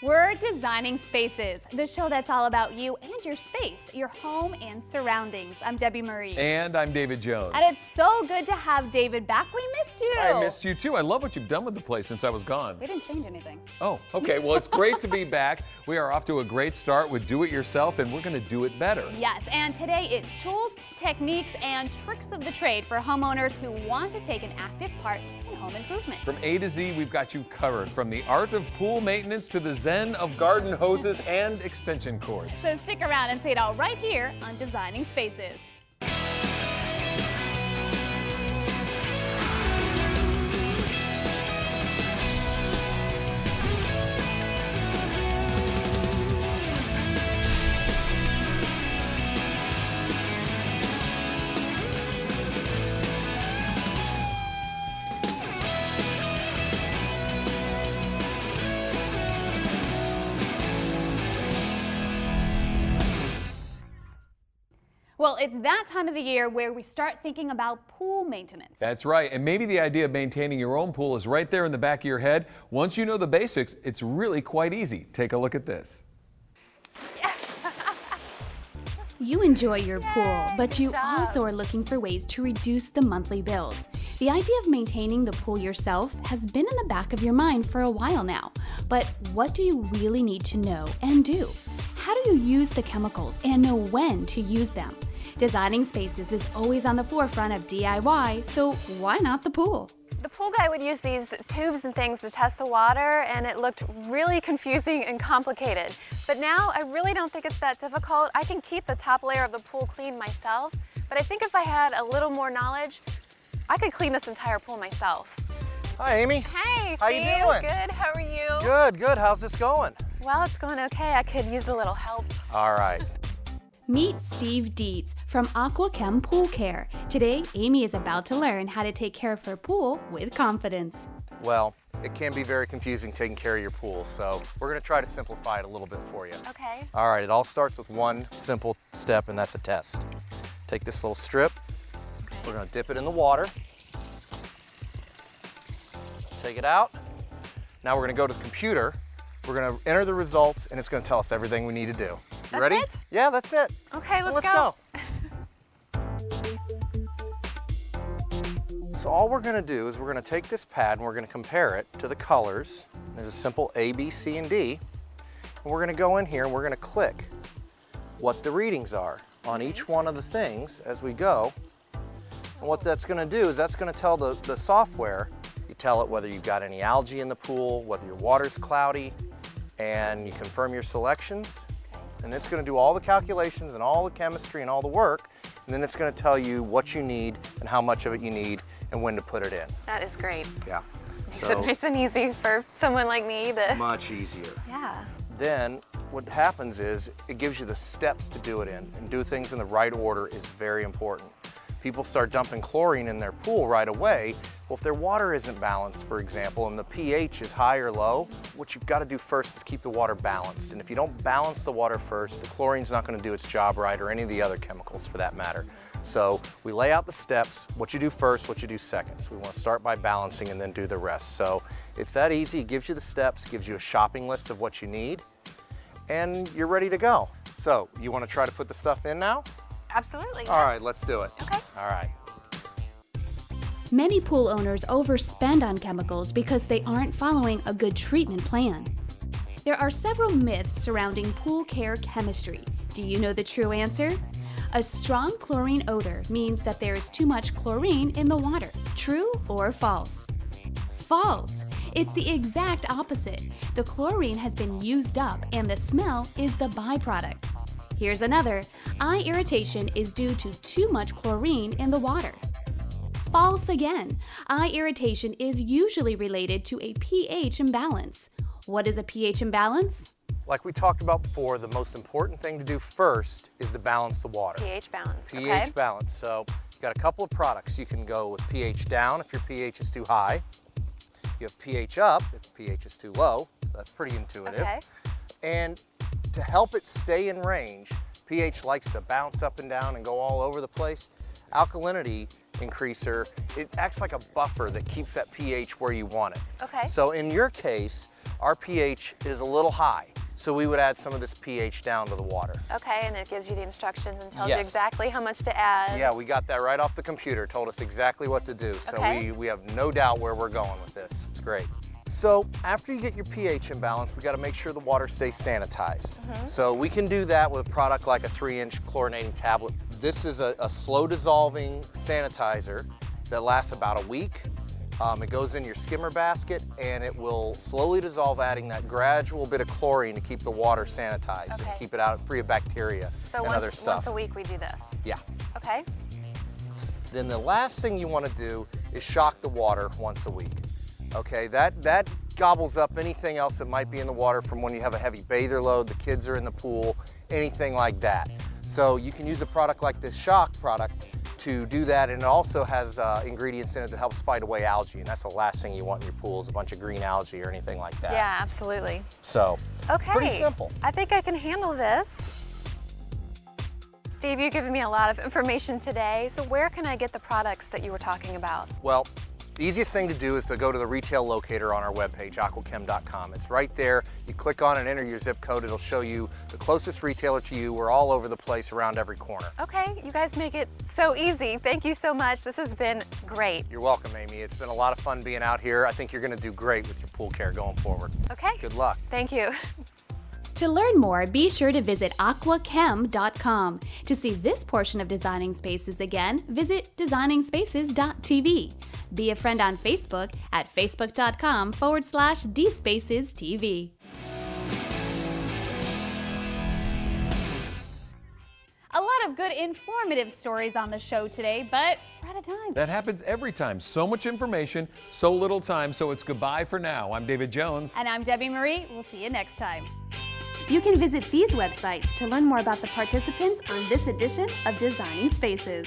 We're Designing Spaces, the show that's all about you and your space, your home and surroundings. I'm Debbie Marie. And I'm David Jones. And it's so good to have David back. We missed you. I missed you too. I love what you've done with the place since I was gone. We didn't change anything. Oh, okay. Well, it's great to be back. We are off to a great start with Do It Yourself, and we're going to do it better. Yes, and today it's tools, techniques, and tricks of the trade for homeowners who want to take an active part in home improvement. From A to Z, we've got you covered. From the art of pool maintenance to the zen of garden hoses and extension cords. So stick around and see it all right here on Designing Spaces. Well, it's that time of the year where we start thinking about pool maintenance. That's right, and maybe the idea of maintaining your own pool is right there in the back of your head. Once you know the basics, it's really quite easy. Take a look at this. You enjoy your pool, but you also are looking for ways to reduce the monthly bills. The idea of maintaining the pool yourself has been in the back of your mind for a while now. But what do you really need to know and do? How do you use the chemicals and know when to use them? Designing Spaces is always on the forefront of DIY, so why not the pool? The pool guy would use these tubes and things to test the water, and it looked really confusing and complicated. But now I really don't think it's that difficult. I can keep the top layer of the pool clean myself, but I think if I had a little more knowledge, I could clean this entire pool myself. Hi, Amy. Hey, How Steve. you doing? Good, how are you? Good, good. How's this going? Well, it's going okay. I could use a little help. All right. Meet Steve Dietz from Aqua Chem Pool Care. Today, Amy is about to learn how to take care of her pool with confidence. Well, it can be very confusing taking care of your pool, so we're going to try to simplify it a little bit for you. Okay. All right, it all starts with one simple step, and that's a test. Take this little strip. We're going to dip it in the water. Take it out. Now we're going to go to the computer. We're going to enter the results, and it's going to tell us everything we need to do. You ready? That's it? Yeah, that's it. Okay, let's go. So all we're going to do is we're going to take this pad and we're going to compare it to the colors. There's a simple A, B, C, and D. And we're going to go in here and we're going to click what the readings are on each one of the things as we go. And what that's going to do is that's going to tell the software, you tell it whether you've got any algae in the pool, whether your water's cloudy, and you confirm your selections. And it's going to do all the calculations and all the chemistry and all the work, and then it's going to tell you what you need and how much of it you need and when to put it in. That is great. Yeah. Makes it nice and easy for someone like me to... Much easier. Yeah. Then what happens is it gives you the steps to do it in, and do things in the right order is very important. People start dumping chlorine in their pool right away. Well, if their water isn't balanced, for example, and the pH is high or low, what you've got to do first is keep the water balanced. And if you don't balance the water first, the chlorine's not going to do its job right, or any of the other chemicals for that matter. So we lay out the steps, what you do first, what you do second. So we want to start by balancing and then do the rest. So it's that easy. It gives you the steps, gives you a shopping list of what you need, and you're ready to go. So you want to try to put the stuff in now? Absolutely. All right, let's do it. Okay. All right. Many pool owners overspend on chemicals because they aren't following a good treatment plan. There are several myths surrounding pool care chemistry. Do you know the true answer? A strong chlorine odor means that there is too much chlorine in the water. True or false? False. It's the exact opposite. The chlorine has been used up and the smell is the byproduct. Here's another. Eye irritation is due to too much chlorine in the water. False again. Eye irritation is usually related to a pH imbalance. What is a pH imbalance? Like we talked about before, the most important thing to do first is to balance the water. pH balance. pH balance. So you've got a couple of products. You can go with pH down if your pH is too high. You have pH up if pH is too low. So that's pretty intuitive. Okay. And to help it stay in range, pH likes to bounce up and down and go all over the place. Alkalinity increaser, it acts like a buffer that keeps that pH where you want it. Okay. So in your case, our pH is a little high. So we would add some of this pH down to the water. Okay, and it gives you the instructions and tells Yes. you exactly how much to add. Yeah, we got that right off the computer, told us exactly what to do. So Okay. we have no doubt where we're going with this. It's great. So after you get your pH in balance, we got to make sure the water stays sanitized. So we can do that with a product like a 3-inch chlorinating tablet. This is a slow dissolving sanitizer that lasts about a week. It goes in your skimmer basket and it will slowly dissolve, adding that gradual bit of chlorine to keep the water sanitized and keep it out free of bacteria and other stuff. Once a week we do this? Yeah. Okay. Then the last thing you want to do is shock the water once a week. Okay, that gobbles up anything else that might be in the water from when you have a heavy bather load, the kids are in the pool, anything like that. So you can use a product like this shock product to do that, and it also has ingredients in it that helps fight away algae, and that's the last thing you want in your pool is a bunch of green algae or anything like that. Yeah, absolutely. So, pretty simple. I think I can handle this. Steve, you've given me a lot of information today, so where can I get the products that you were talking about? Well, the easiest thing to do is to go to the retail locator on our webpage, aquachem.com. It's right there. You click on it, enter your zip code. It'll show you the closest retailer to you. We're all over the place around every corner. Okay, you guys make it so easy. Thank you so much. This has been great. You're welcome, Amy. It's been a lot of fun being out here. I think you're going to do great with your pool care going forward. Okay. Good luck. Thank you. To learn more, be sure to visit aquachem.com. To see this portion of Designing Spaces again, visit designingspaces.tv. Be a friend on Facebook at facebook.com/dspacestv. A lot of good informative stories on the show today, but we're out of time. That happens every time. So much information, so little time, so it's goodbye for now. I'm David Jones. And I'm Debbie Marie. We'll see you next time. You can visit these websites to learn more about the participants on this edition of Designing Spaces.